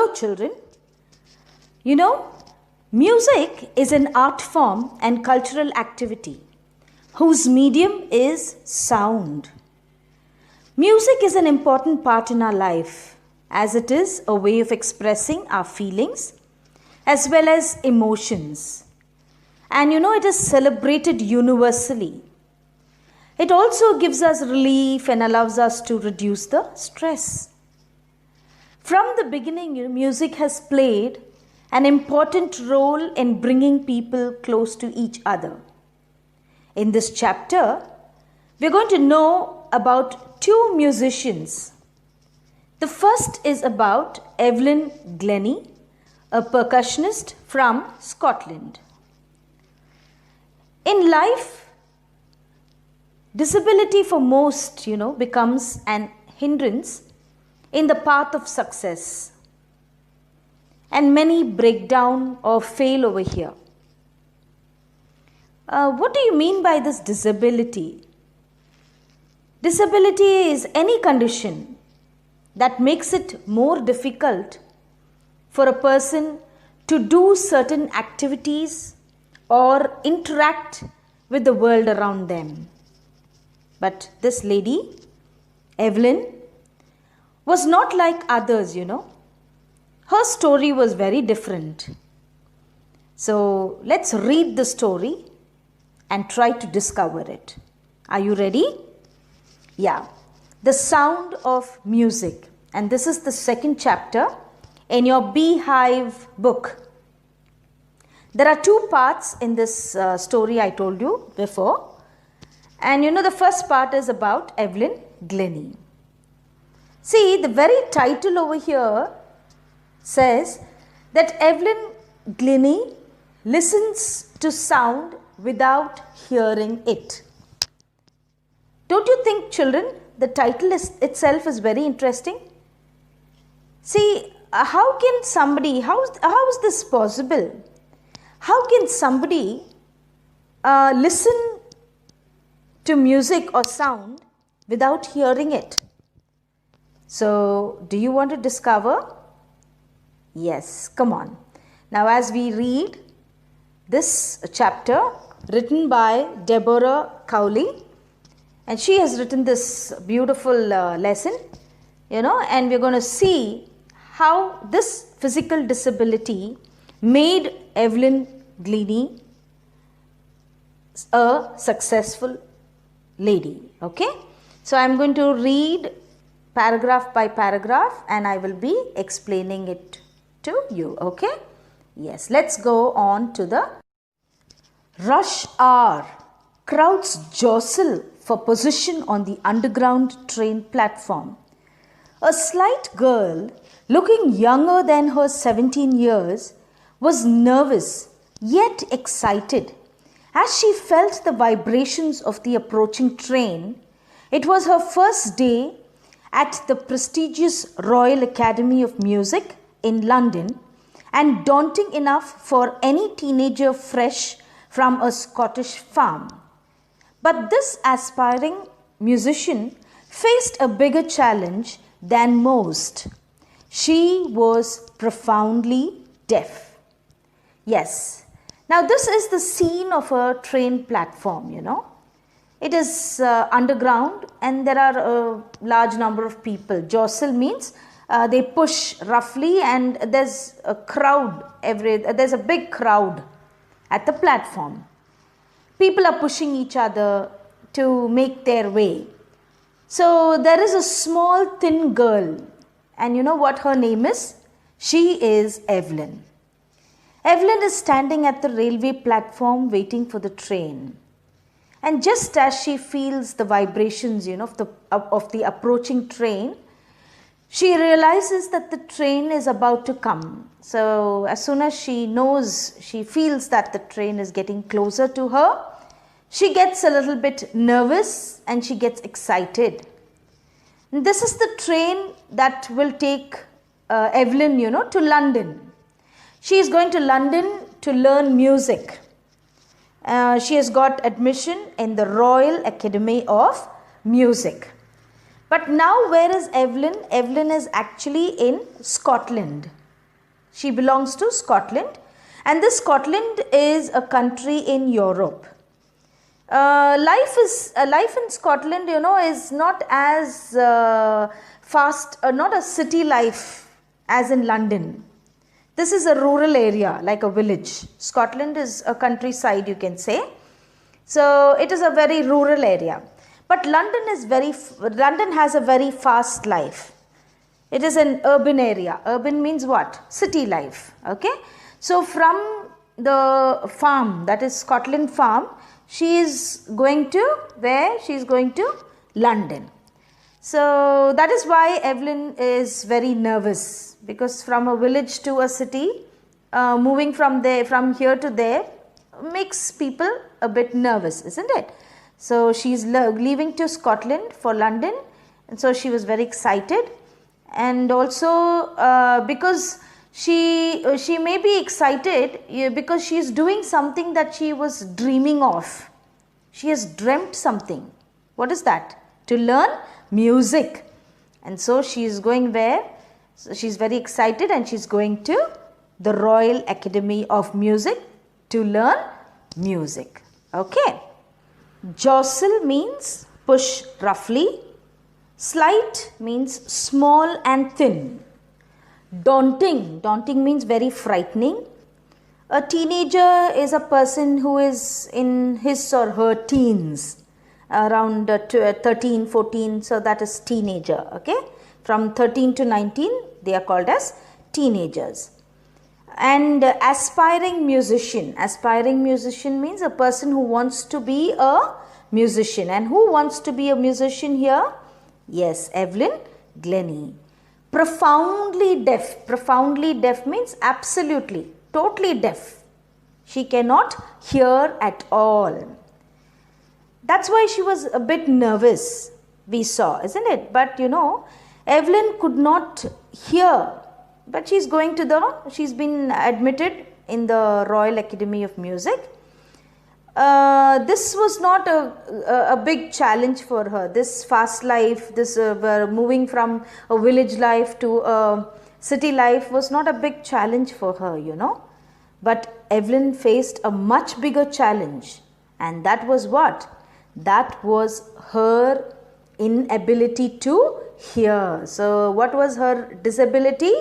Hello children. You know, music is an art form and cultural activity whose medium is sound. Music is an important part in our life as it is a way of expressing our feelings as well as emotions. And you know, it is celebrated universally. It also gives us relief and allows us to reduce the stress. From the beginning, music has played an important role in bringing people close to each other. In this chapter, we're going to know about two musicians. The first is about Evelyn Glennie, a percussionist from Scotland. In life, disability for most, becomes an hindrance in the path of success. And many break down or fail over here. What do you mean by this disability? Disability is any condition that makes it more difficult for a person to do certain activities or interact with the world around them. But this lady, Evelyn, was not like others, Her story was very different. So let's read the story and try to discover it. Are you ready? Yeah. The sound of music. And this is the second chapter in your Beehive book. There are two parts in this story I told you before. And the first part is about Evelyn Glennie. See, the very title over here says that Evelyn Glennie listens to sound without hearing it. Don't you think, children, the title itself is very interesting? See, how is this possible? How can somebody listen to music or sound without hearing it? So, do you want to discover? Yes, come on. Now, as we read this chapter written by Deborah Cowley, and she has written this beautiful lesson, and we're going to see how this physical disability made Evelyn Glennie a successful lady. Okay? So, I'm going to read paragraph by paragraph and I will be explaining it to you. Okay? Yes, let's go on to the rush hour. Crowds jostle for position on the underground train platform. A slight girl, looking younger than her 17 years, was nervous yet excited as she felt the vibrations of the approaching train. It was her first day at the prestigious Royal Academy of Music in London and daunting enough for any teenager fresh from a Scottish farm. But this aspiring musician faced a bigger challenge than most. She was profoundly deaf. Yes. Now this is the scene of a train platform, It is underground and there are a large number of people. Jostle means they push roughly and there's a crowd, there's a big crowd at the platform. People are pushing each other to make their way. So there is a small thin girl and you know what her name is? She is Evelyn. Evelyn is standing at the railway platform waiting for the train. And just as she feels the vibrations, of the approaching train, she realizes that the train is about to come. So as soon as she feels that the train is getting closer to her, she gets a little bit nervous and she gets excited. And this is the train that will take Evelyn, to London. She is going to London to learn music. She has got admission in the Royal Academy of Music. But now where is Evelyn? Evelyn is actually in Scotland. She belongs to Scotland, and this Scotland is a country in Europe. Life in Scotland, is not as fast, not a city life as in London. This is a rural area, like a village. Scotland is a countryside, you can say. So it is a very rural area. But London has a very fast life. It is an urban area. Urban means what? City life. Okay. So from the farm, that is Scotland farm, she is going to where? She is going to London. So that is why Evelyn is very nervous, because from a village to a city, moving from here to there makes people a bit nervous, isn't it? So she is leaving to Scotland for London, and so she was very excited, and also because she may be excited because she is doing something that she was dreaming of. She has dreamt something. What is that? To learn music. And so she is going where? So she is very excited, and she is going to the Royal Academy of Music to learn music. Okay. Jostle means push roughly. Slight means small and thin. Daunting means very frightening. A teenager is a person who is in his or her teens, around 13, 14, so that is teenager, okay. From 13 to 19, they are called as teenagers. And aspiring musician means a person who wants to be a musician. And who wants to be a musician here? Yes, Evelyn Glennie. Profoundly deaf means absolutely, totally deaf. She cannot hear at all. That's why she was a bit nervous, we saw, isn't it? But Evelyn could not hear, but she's been admitted in the Royal Academy of Music. This was not a big challenge for her. This fast life, this moving from a village life to a city life was not a big challenge for her, But Evelyn faced a much bigger challenge, and that was what? That was her inability to hear. So what was her disability?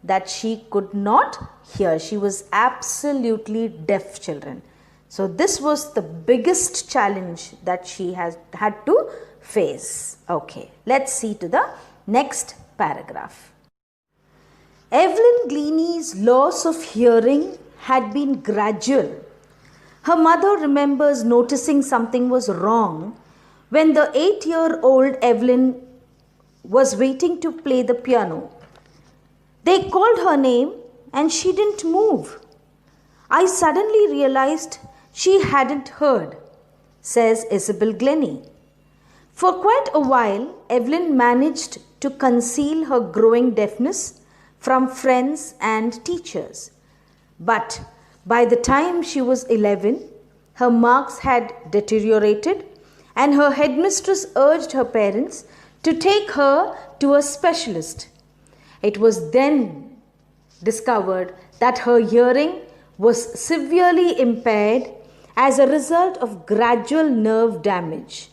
That she could not hear. She was absolutely deaf, children. So this was the biggest challenge that she had to face. Okay, let's see to the next paragraph. Evelyn Glennie's loss of hearing had been gradual. Her mother remembers noticing something was wrong when the 8-year-old Evelyn was waiting to play the piano. They called her name and she didn't move. I suddenly realized she hadn't heard, says Isabel Glennie. For quite a while, Evelyn managed to conceal her growing deafness from friends and teachers. But by the time she was 11, her marks had deteriorated, and her headmistress urged her parents to take her to a specialist. It was then discovered that her hearing was severely impaired as a result of gradual nerve damage.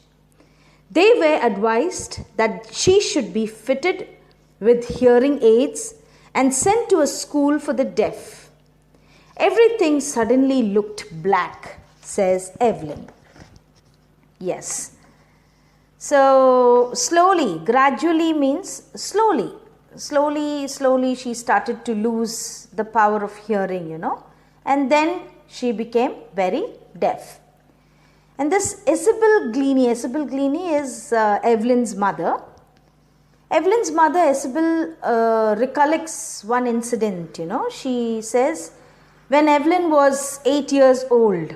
They were advised that she should be fitted with hearing aids and sent to a school for the deaf. Everything suddenly looked black, says Evelyn. Yes. So slowly, gradually means slowly. Slowly she started to lose the power of hearing, and then she became very deaf. And this Isabel Glennie is Evelyn's mother. Evelyn's mother, Isabel, recollects one incident, She says when Evelyn was 8 years old,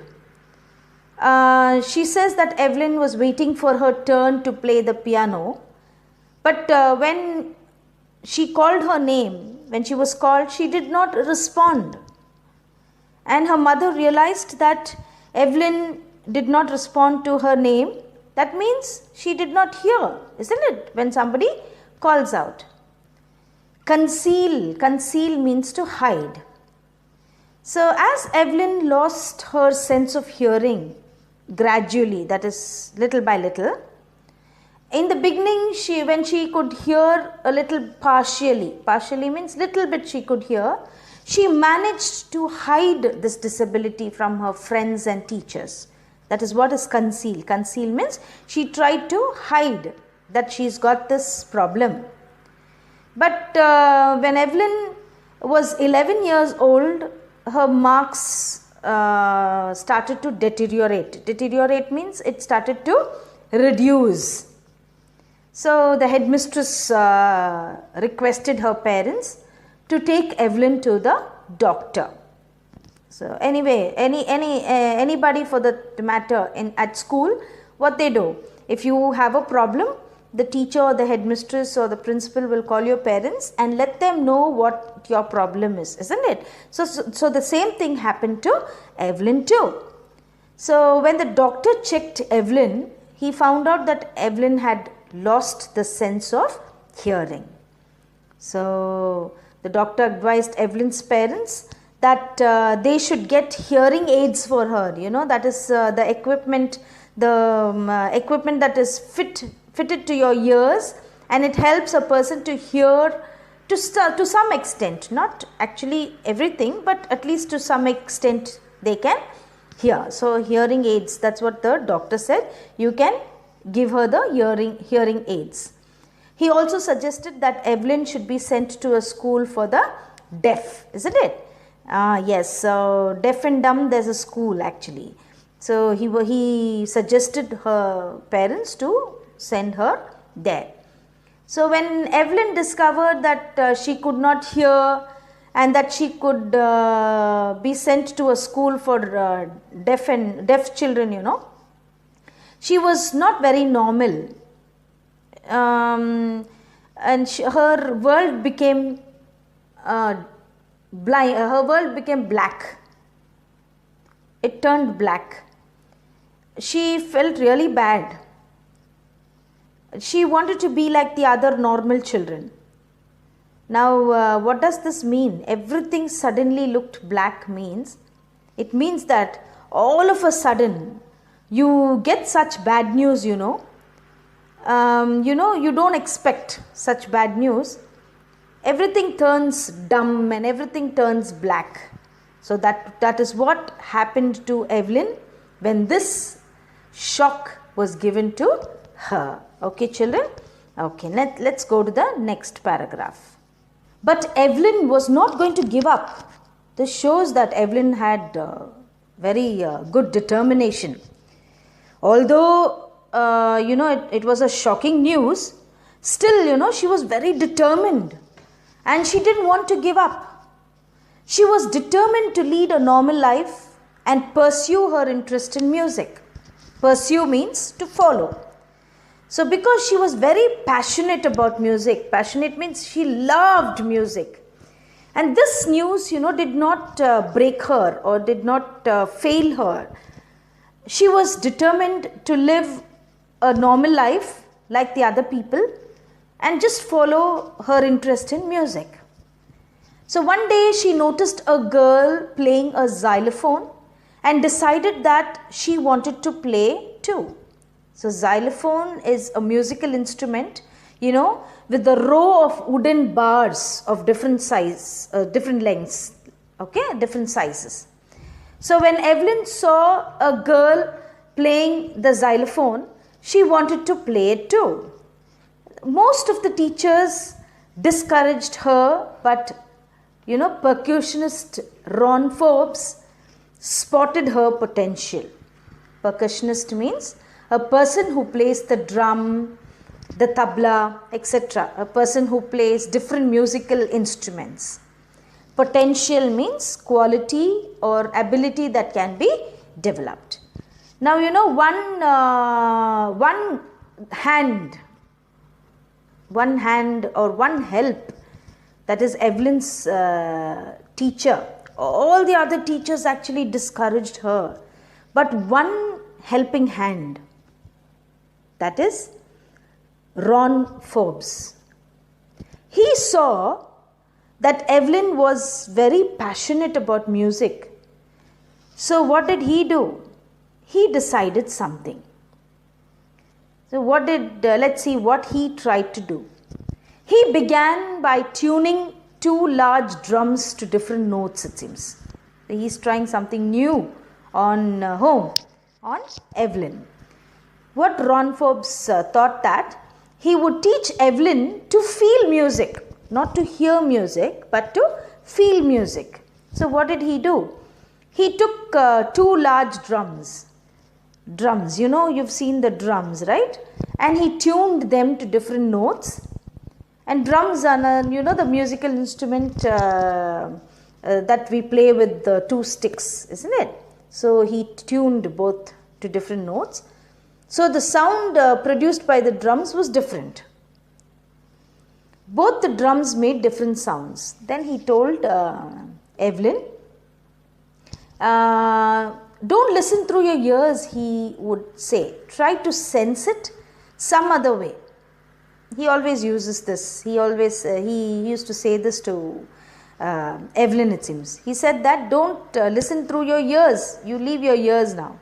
she says that Evelyn was waiting for her turn to play the piano. But when she called her name, when she was called, she did not respond. And her mother realized that Evelyn did not respond to her name. That means she did not hear, isn't it? When somebody calls out. Conceal. Conceal means to hide. So as Evelyn lost her sense of hearing gradually, that is little by little, in the beginning when she could hear a little partially means little bit she could hear, she managed to hide this disability from her friends and teachers. That is what is conceal. Conceal means she tried to hide that she's got this problem. But when Evelyn was 11 years old, her marks started to deteriorate. Deteriorate means it started to reduce. So the headmistress requested her parents to take Evelyn to the doctor. So anyway, anybody for that matter at school, what they do, if you have a problem, the teacher or the headmistress or the principal will call your parents and let them know what your problem is, isn't it? So the same thing happened to Evelyn too. So when the doctor checked Evelyn, he found out that Evelyn had lost the sense of hearing. So the doctor advised Evelyn's parents that they should get hearing aids for her. You know, that is the equipment that is fitted to your ears, and it helps a person to hear to some extent, not actually everything, but at least to some extent they can hear. So hearing aids, that's what the doctor said. You can give her the hearing aids. He also suggested that Evelyn should be sent to a school for the deaf, isn't it? Yes, so deaf and dumb, there's a school actually. So he suggested her parents to send her there. So when Evelyn discovered that she could not hear and that she could be sent to a school for deaf children, you know, she was not very normal, and her world became blind. Her world became black. It turned black. She felt really bad. She wanted to be like the other normal children. Now, what does this mean? Everything suddenly looked black means, it means that all of a sudden you get such bad news, you know. You don't expect such bad news. Everything turns dumb and everything turns black. So that is what happened to Evelyn when this shock was given to her. Okay, children? Okay, let's go to the next paragraph. But Evelyn was not going to give up. This shows that Evelyn had very good determination. Although, it was a shocking news, still, she was very determined and she didn't want to give up. She was determined to lead a normal life and pursue her interest in music. Pursue means to follow. So because she was very passionate about music, passionate means she loved music. And this news, did not break her or did not fail her. She was determined to live a normal life like the other people and just follow her interest in music. So one day she noticed a girl playing a xylophone and decided that she wanted to play too. So xylophone is a musical instrument, with a row of wooden bars of different size, different lengths, different sizes. So when Evelyn saw a girl playing the xylophone, she wanted to play it too. Most of the teachers discouraged her, but percussionist Ron Forbes spotted her potential. Percussionist means a person who plays the drum, the tabla, etc. A person who plays different musical instruments. Potential means quality or ability that can be developed. Now, one hand or one help, that is Evelyn's teacher. All the other teachers actually discouraged her. But one helping hand, that is Ron Forbes. He saw that Evelyn was very passionate about music. So what did he do? He decided something. So let's see what he tried to do. He began by tuning two large drums to different notes, it seems. He's trying something new on Evelyn. What Ron Forbes thought that he would teach Evelyn to feel music, not to hear music, but to feel music. So what did he do? He took two large drums, you've seen the drums, right? And he tuned them to different notes. And drums are, the musical instrument that we play with the two sticks, isn't it? So he tuned both to different notes. So the sound produced by the drums was different. Both the drums made different sounds. Then he told Evelyn, don't listen through your ears, he would say. Try to sense it some other way. He always uses this. He used to say this to Evelyn, it seems. He said that don't listen through your ears. You leave your ears now.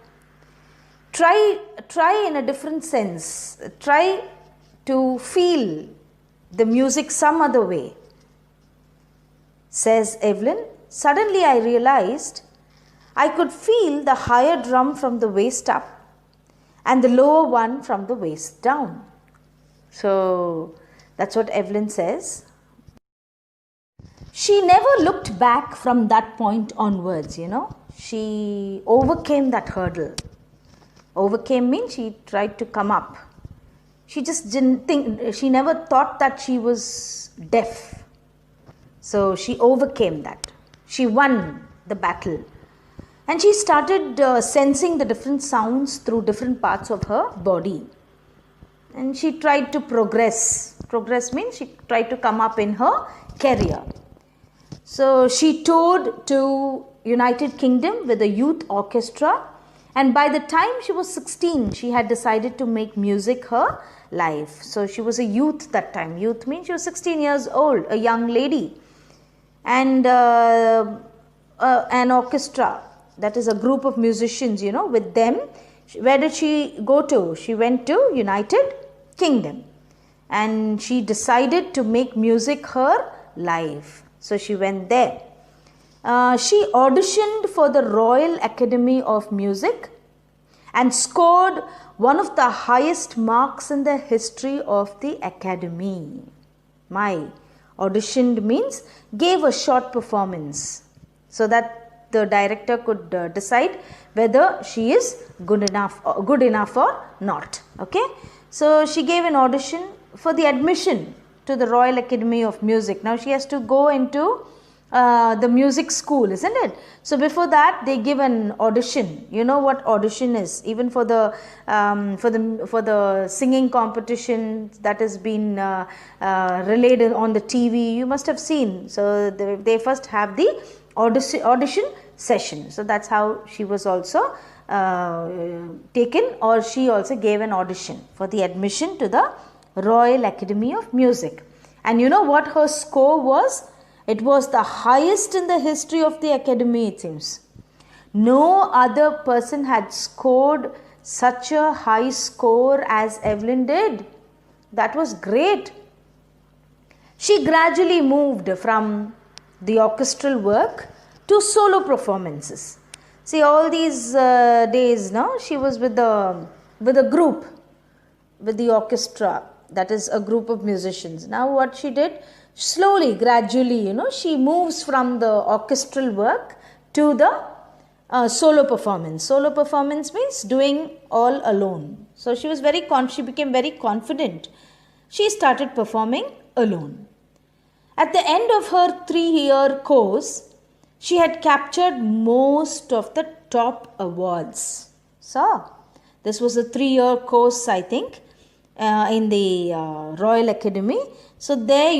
Try in a different sense. Try to feel the music some other way. Says Evelyn, suddenly I realized I could feel the higher drum from the waist up and the lower one from the waist down. So that's what Evelyn says. She never looked back from that point onwards, She overcame that hurdle. Overcame means she tried to come up. She just didn't think, she never thought that she was deaf. So she overcame that. She won the battle. And she started sensing the different sounds through different parts of her body. And she tried to progress. Progress means she tried to come up in her career. So she toured to United Kingdom with a youth orchestra. And by the time she was 16, she had decided to make music her life. So she was a youth that time. Youth means she was 16 years old, a young lady. And an orchestra, that is a group of musicians, with them. Where did she go to? She went to United Kingdom. And she decided to make music her life. So she went there. She auditioned for the Royal Academy of Music and scored one of the highest marks in the history of the Academy. Auditioned means gave a short performance so that the director could decide whether she is good enough or not. Okay. So she gave an audition for the admission to the Royal Academy of Music. Now she has to go into the music school, isn't it? So before that they give an audition. You know what audition is? Even for the singing competition that has been relayed on the TV, you must have seen. So they first have the audition session. So that's how she was also taken, or she also gave an audition for the admission to the Royal Academy of Music. And you know what her score was? It was the highest in the history of the Academy, it seems. No other person had scored such a high score as Evelyn did. That was great. She gradually moved from the orchestral work to solo performances. See, all these days now, she was with a group, with the orchestra, that is a group of musicians. Now what she did, slowly, gradually, she moves from the orchestral work to the solo performance. Solo performance means doing all alone. So she became very confident. She started performing alone. At the end of her 3-year course, she had captured most of the top awards. So this was a 3-year course, I think, in the Royal Academy. So there,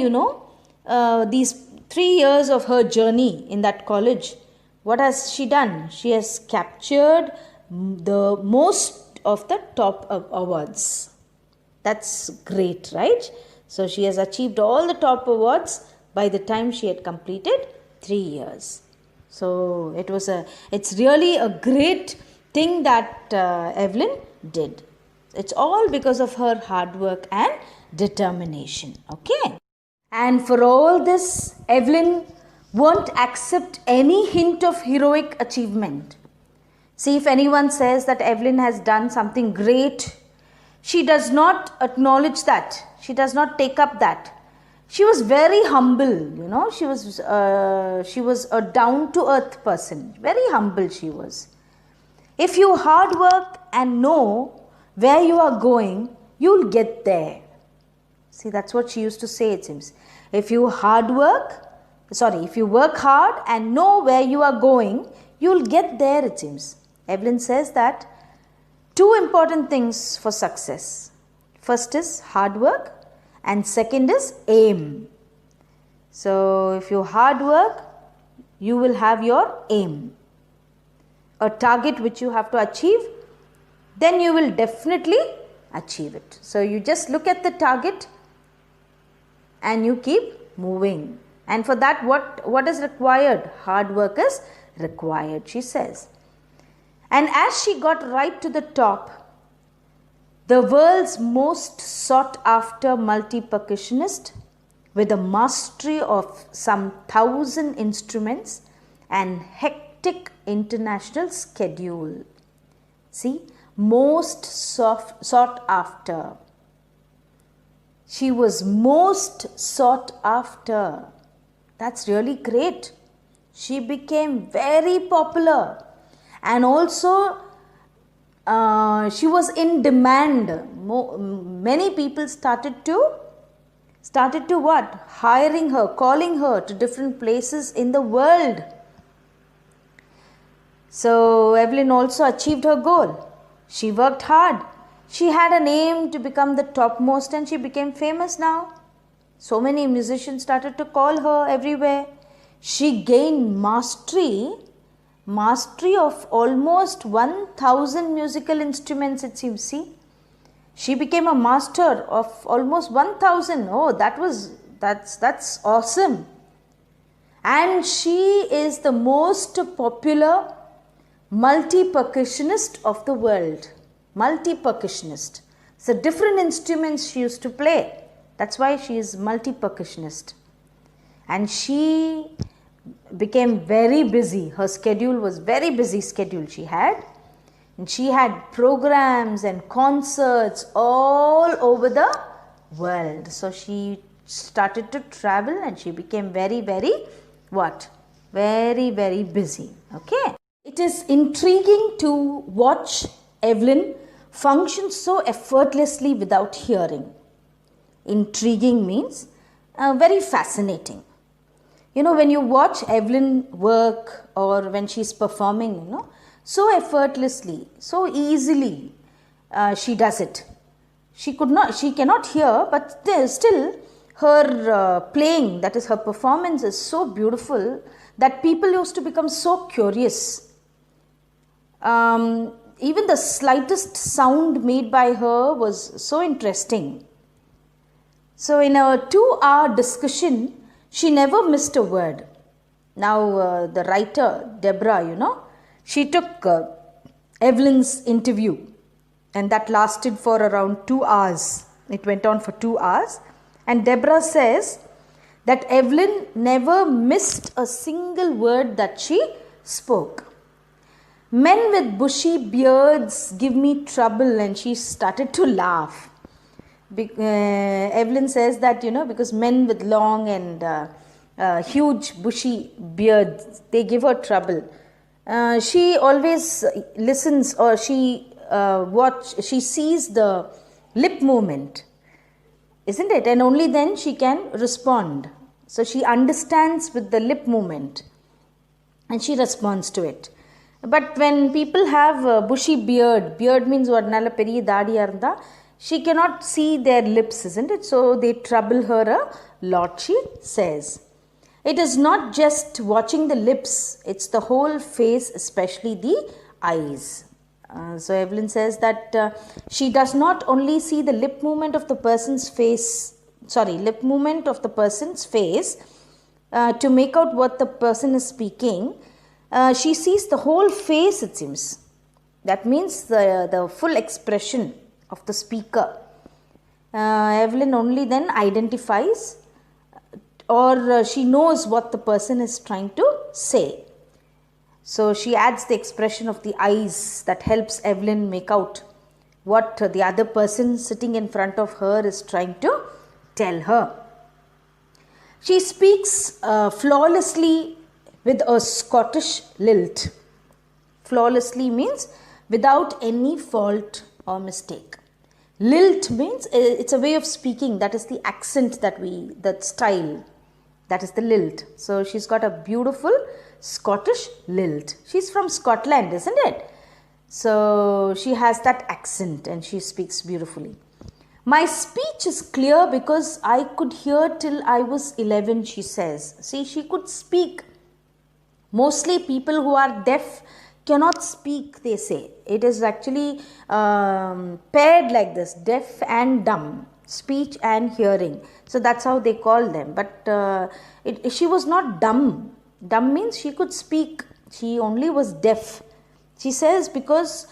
these 3 years of her journey in that college, what has she done? She has captured the most of the top awards. That's great, right? So she has achieved all the top awards by the time she had completed 3 years. So it's really a great thing that Evelyn did. It's all because of her hard work and determination. Okay. And for all this, Evelyn won't accept any hint of heroic achievement. See, if anyone says that Evelyn has done something great, she does not acknowledge that. She does not take up that. She was very humble, she was a down-to-earth person. Very humble she was. If you hard work and know where you are going, you'll get there. See, that's what she used to say, it seems. If you work hard and know where you are going, you'll get there, it seems. Evelyn says that 2 important things for success. First is hard work and second is aim. So, if you hard work, you will have your aim. A target which you have to achieve, then you will definitely achieve it. So, you just look at the target and you keep moving. And for that, what is required? Hard work is required, she says. And as she got right to the top, the world's most sought after multi-percussionist with a mastery of some 1,000 instruments and hectic international schedule. See, most sought after. She was most sought after. That's really great. She became very popular, and also she was in demand. Many people started to what? Hiring her, calling her to different places in the world. So Evelyn also achieved her goal. She worked hard. She had an aim to become the topmost, and she became famous now. So many musicians started to call her everywhere. She gained mastery of almost 1,000 musical instruments, it seems. See, she became a master of almost 1,000. Oh, that's awesome. And she is the most popular multi-percussionist of the world. Multi-percussionist. So different instruments she used to play. That's why she is multi-percussionist. And she became very busy. Her schedule was very busy schedule she had. And she had programs and concerts all over the world. So she started to travel and she became very, very what? Very, very busy. Okay. It is intriguing to watch Evelyn function so effortlessly without hearing. Intriguing means very fascinating. When you watch Evelyn work or when she is performing, so effortlessly, so easily she does it. She cannot hear, but still her playing, that is her performance, is so beautiful that people used to become so curious. Even the slightest sound made by her was so interesting. So in a 2-hour discussion, she never missed a word. Now the writer, Deborah, she took Evelyn's interview, and that lasted for around 2 hours. It went on for 2 hours. And Deborah says that Evelyn never missed a single word that she spoke. Men with bushy beards give me trouble, and she started to laugh. Evelyn says that, because men with long and huge bushy beards, they give her trouble. She always listens, or she sees the lip movement, isn't it? And only then she can respond. So she understands with the lip movement and she responds to it. But when people have a bushy beard means what? Nalla periya daadiya irundha, she cannot see their lips, isn't it? So they trouble her a lot, she says. It is not just watching the lips, it's the whole face, especially the eyes. So Evelyn says that she does not only see the lip movement of the person's face, to make out what the person is speaking, she sees the whole face, it seems. That means the full expression of the speaker. Evelyn only then identifies, or she knows what the person is trying to say. So she adds the expression of the eyes that helps Evelyn make out what the other person sitting in front of her is trying to tell her. She speaks flawlessly with a Scottish lilt. Flawlessly means without any fault or mistake. Lilt means it's a way of speaking, that is the accent that style, that is the lilt. So she's got a beautiful Scottish lilt. She's from Scotland, isn't it? So she has that accent and she speaks beautifully. My speech is clear because I could hear till I was 11, she says. See, she could speak. Mostly people who are deaf cannot speak, they say. It is actually paired like this, deaf and dumb, speech and hearing. So that's how they call them. But she was not dumb. Dumb means she could speak. She only was deaf. She says because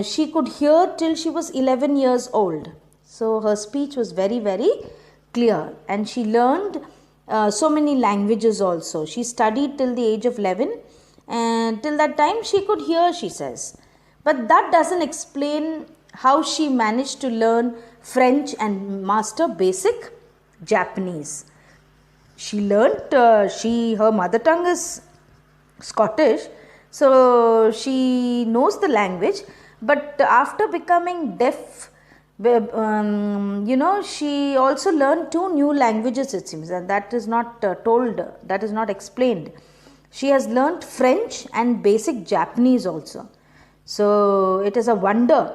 she could hear till she was 11 years old. So her speech was very, very clear. And she learned so many languages also. She studied till the age of 11. And till that time she could hear, she says. But that doesn't explain how she managed to learn French and master basic Japanese. She learnt, her mother tongue is Scottish, so she knows the language. But after becoming deaf, she also learned 2 new languages, it seems, and that is not told, that is not explained. She has learnt French and basic Japanese also. So it is a wonder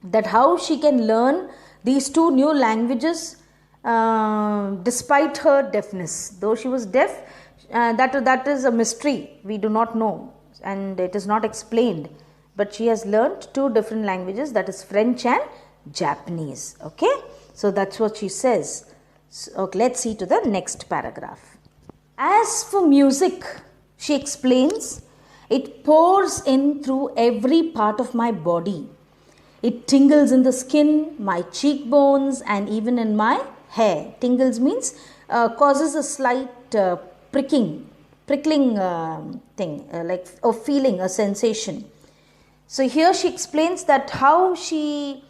that how she can learn these 2 new languages despite her deafness. Though she was deaf, that is a mystery. We do not know and it is not explained. But she has learnt 2 different languages, that is French and Japanese. Okay, so that's what she says. So, okay, let's see to the next paragraph. As for music, she explains, it pours in through every part of my body. It tingles in the skin, my cheekbones, and even in my hair. Tingles means causes a slight prickling thing, like a feeling, a sensation. So here she explains that how she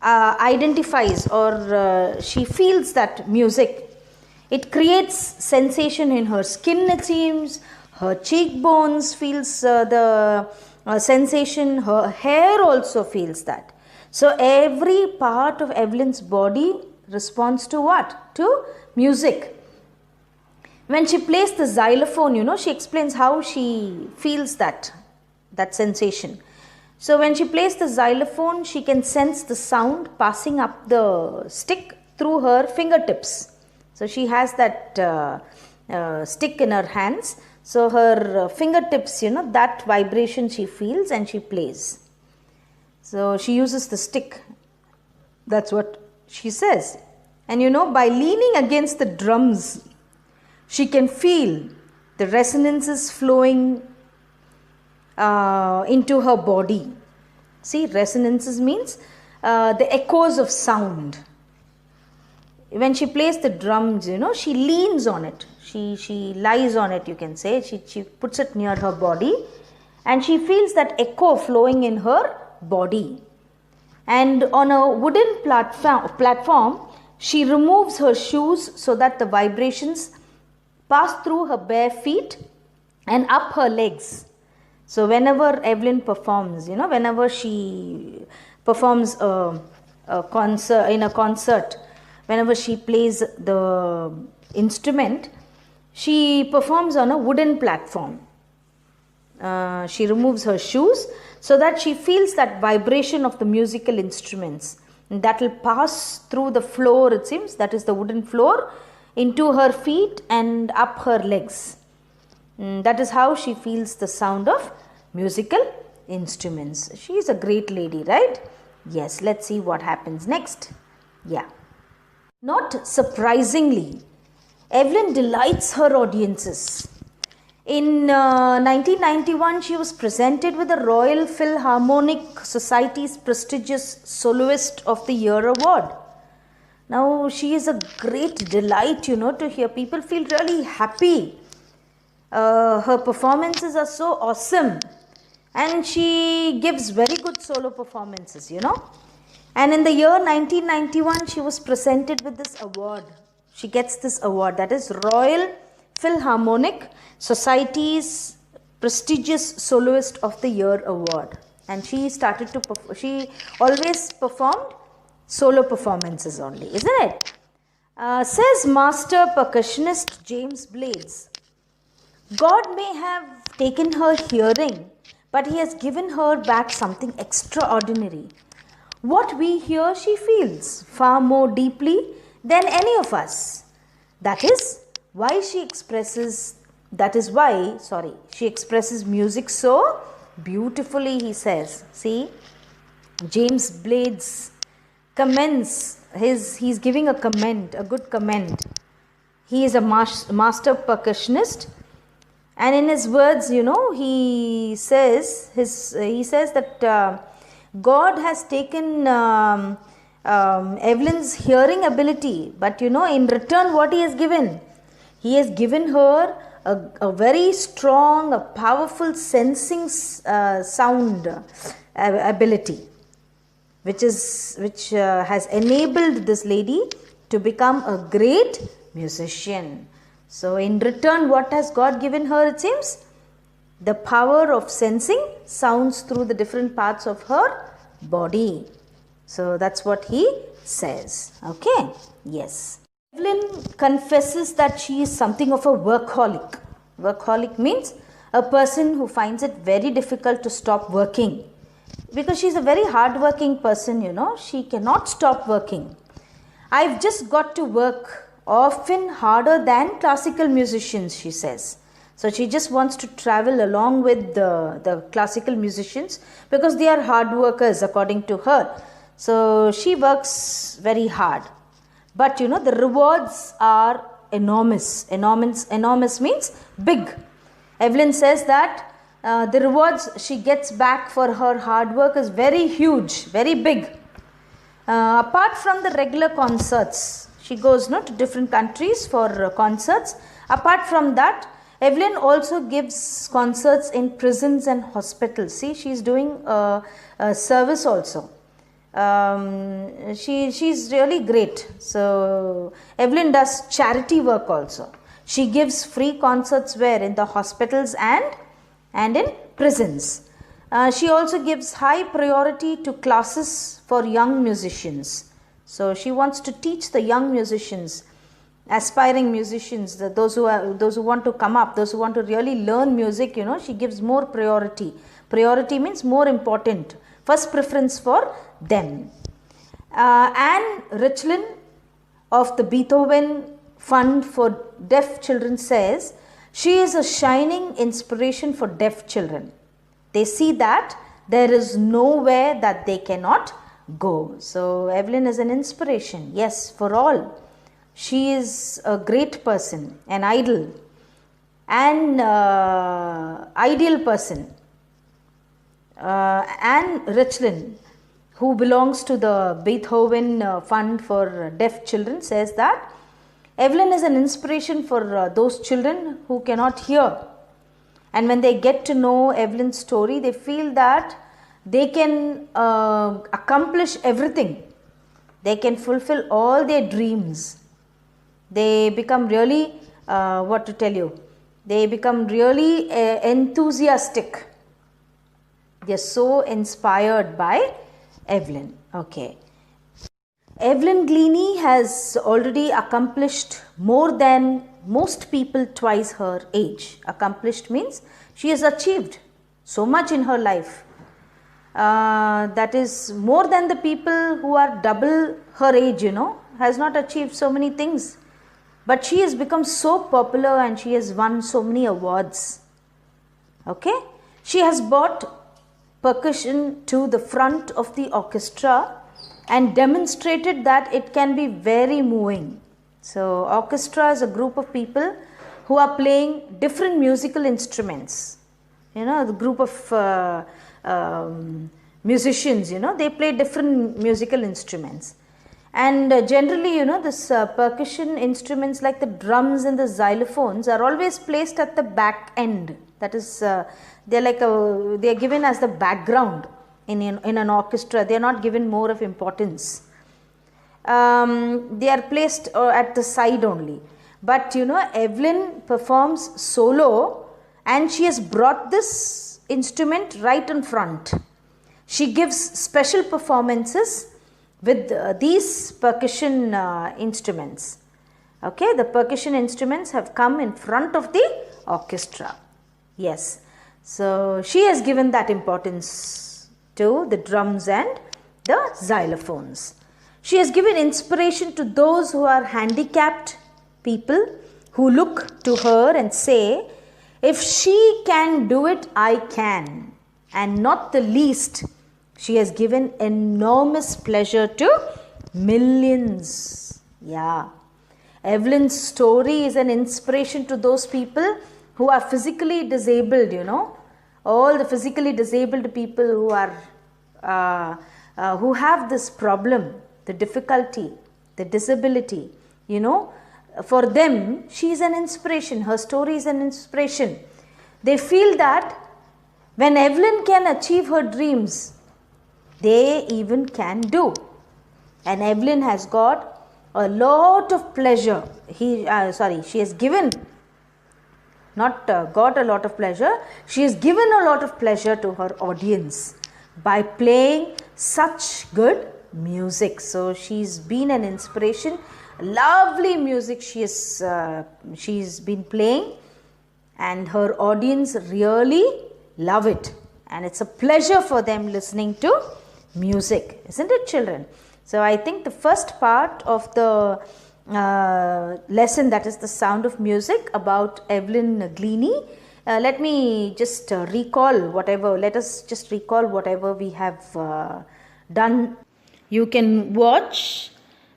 identifies or she feels that music. It creates sensation in her skin, it seems. Her cheekbones feels the sensation. Her hair also feels that. So every part of Evelyn's body responds to what? To music. When she plays the xylophone, she explains how she feels that sensation. So when she plays the xylophone, she can sense the sound passing up the stick through her fingertips. So she has that stick in her hands. So her fingertips, that vibration she feels and she plays. So she uses the stick. That's what she says. And by leaning against the drums, she can feel the resonances flowing into her body. See, resonances means the echoes of sound. When she plays the drums, she leans on it. She lies on it, you can say. She puts it near her body and she feels that echo flowing in her body. And on a wooden platform, she removes her shoes so that the vibrations pass through her bare feet and up her legs. So whenever Evelyn performs, whenever she performs a concert, whenever she plays the instrument, she performs on a wooden platform. She removes her shoes so that she feels that vibration of the musical instruments. That will pass through the floor, it seems, that is the wooden floor, into her feet and up her legs. That is how she feels the sound of musical instruments. She is a great lady, right? Yes, let's see what happens next. Yeah. Not surprisingly, Evelyn delights her audiences. In 1991, she was presented with the Royal Philharmonic Society's prestigious Soloist of the Year award. Now, she is a great delight, to hear. People feel really happy. Her performances are so awesome. And she gives very good solo performances, And in the year 1991, she was presented with this award. She gets this award, that is Royal Philharmonic Society's prestigious Soloist of the Year award. And she she always performed solo performances only, isn't it? Says Master Percussionist James Blades, God may have taken her hearing, but He has given her back something extraordinary. What we hear, she feels far more deeply than any of us. That is why she expresses music so beautifully, he says. See, James Blades commends he's giving a good comment. He is a master percussionist, and in his words, he says that God has taken Evelyn's hearing ability, but in return, what He has given? He has given her a very strong, a powerful sensing sound ability, which has enabled this lady to become a great musician. So in return, what has God given her, it seems? The power of sensing sounds through the different parts of her body. So that's what he says. Okay? Yes. Evelyn confesses that she is something of a workaholic. Workaholic means a person who finds it very difficult to stop working. Because she's a very hard-working person, she cannot stop working. I've just got to work often harder than classical musicians, she says. So she just wants to travel along with the classical musicians because they are hard workers according to her. So she works very hard. But the rewards are enormous. Enormous means big. Evelyn says that the rewards she gets back for her hard work is very huge, very big. Apart from the regular concerts, she goes to different countries for concerts. Apart from that, Evelyn also gives concerts in prisons and hospitals. See, she is doing a service also. She's really great. So Evelyn does charity work also. She gives free concerts where? In the hospitals and in prisons. She also gives high priority to classes for young musicians. So she wants to teach the young musicians, aspiring musicians, those who want to come up, those who want to really learn music, she gives more priority. Priority means more important. First preference for them. Anne Richlin of the Beethoven Fund for Deaf Children says, she is a shining inspiration for deaf children. They see that there is nowhere that they cannot go. So Evelyn is an inspiration, yes, for all. She is a great person, an idol, an ideal person. Anne Richlin, who belongs to the Beethoven Fund for Deaf Children, says that Evelyn is an inspiration for those children who cannot hear. And when they get to know Evelyns Story, they feel that they can accomplish everything. They can fulfill all their dreams. They become really, they become really enthusiastic. They are so inspired by Evelyn. Okay. Evelyn Gleaney has already accomplished more than most people twice her age. Accomplished means she has achieved so much in her life. That is more than the people who are double her age, has not achieved so many things. But she has become so popular and she has won so many awards. Okay. She has brought percussion to the front of the orchestra and demonstrated that it can be very moving. So orchestra is a group of people who are playing different musical instruments. The group of musicians, they play different musical instruments. And generally, this percussion instruments like the drums and the xylophones are always placed at the back end. That is, they are given as the background in an orchestra. They are not given more of importance. They are placed at the side only. But Evelyn performs solo, and she has brought this instrument right in front. She gives special performances with these percussion instruments. Okay, the percussion instruments have come in front of the orchestra. Yes, so she has given that importance to the drums and the xylophones. She has given inspiration to those who are handicapped people, who look to her and say, if she can do it, I can. And not the least, she has given enormous pleasure to millions. Yeah. Evelyns Story is an inspiration to those people who are physically disabled, all the physically disabled people who are who have this problem, the difficulty, the disability, for them she is an inspiration. Her story is an inspiration. They feel that when Evelyn can achieve her dreams, they even can do. And Evelyn has got a lot of pleasure. She has given, not got a lot of pleasure, she has given a lot of pleasure to her audience by playing such good music. So she's been an inspiration. Lovely music she's been playing, and her audience really love it. And it's a pleasure for them listening to music, isn't it, children? So I think the first part of the lesson, that is the sound of music about Evelyn Gleaney, let me just let us just recall whatever we have done. You can watch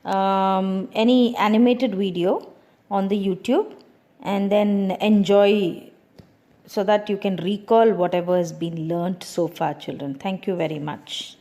any animated video on the YouTube and then enjoy, so that you can recall whatever has been learnt so far, children. Thank you very much.